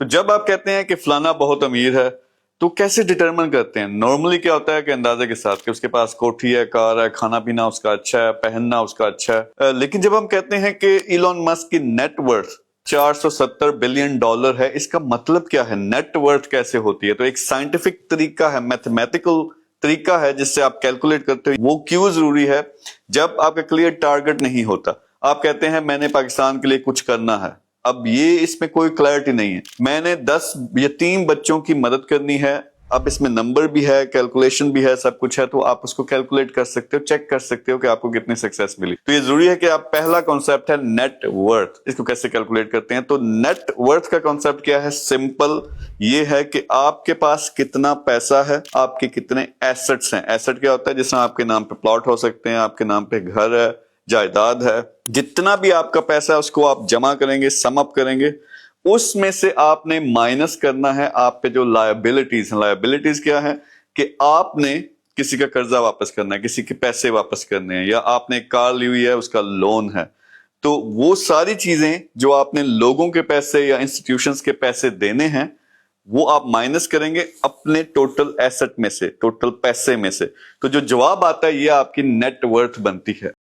تو جب آپ کہتے ہیں کہ فلانا بہت امیر ہے تو کیسے ڈٹرمن کرتے ہیں؟ نارملی کیا ہوتا ہے کہ اندازے کے ساتھ کہ اس کے پاس کوٹھی ہے، کار ہے، کھانا پینا اس کا اچھا ہے، پہننا اس کا اچھا ہے. لیکن جب ہم کہتے ہیں کہ ایلون مسک کی نیٹ ورتھ $470 بلین ہے، اس کا مطلب کیا ہے؟ نیٹ ورتھ کیسے ہوتی ہے؟ تو ایک سائنٹیفک طریقہ ہے، میتھمیٹیکل طریقہ ہے جس سے آپ کیلکولیٹ کرتے ہو. وہ کیوں ضروری ہے؟ جب آپ کا کلیئر ٹارگٹ نہیں ہوتا، آپ کہتے ہیں میں نے پاکستان کے لیے کچھ کرنا ہے، اب یہ اس میں کوئی کلیئرٹی نہیں ہے. میں نے 10 یتیم بچوں کی مدد کرنی ہے، اب اس میں نمبر بھی ہے، کیلکولیشن بھی ہے، سب کچھ ہے، تو آپ اس کو کیلکولیٹ کر سکتے ہو، چیک کر سکتے ہو کہ آپ کو کتنی سکسیس ملی. تو یہ ضروری ہے کہ آپ پہلا کانسیپٹ ہے نیٹ ورتھ، اس کو کیسے کیلکولیٹ کرتے ہیں. تو نیٹ ورتھ کا کانسیپٹ کیا ہے؟ سمپل یہ ہے کہ آپ کے پاس کتنا پیسہ ہے، آپ کے کتنے ایسٹس ہیں. ایسٹ کیا ہوتا ہے؟ جس میں آپ کے نام پہ پلاٹ ہو سکتے ہیں، آپ کے نام پہ گھر ہے، جائیداد ہے. جتنا بھی آپ کا پیسہ ہے اس کو آپ جمع کریں گے، سم اپ کریں گے. اس میں سے آپ نے مائنس کرنا ہے آپ پہ جو لائبلٹیز ہیں. لائبلٹیز کیا ہے؟ کہ آپ نے کسی کا قرضہ واپس کرنا ہے، کسی کے پیسے واپس کرنے ہیں، یا آپ نے ایک کار لی ہوئی ہے اس کا لون ہے. تو وہ ساری چیزیں جو آپ نے لوگوں کے پیسے یا انسٹیٹیوشنز کے پیسے دینے ہیں، وہ آپ مائنس کریں گے اپنے ٹوٹل ایسٹ میں سے، ٹوٹل پیسے میں سے. تو جو جواب آتا ہے یہ آپ کی نیٹ ورتھ بنتی ہے.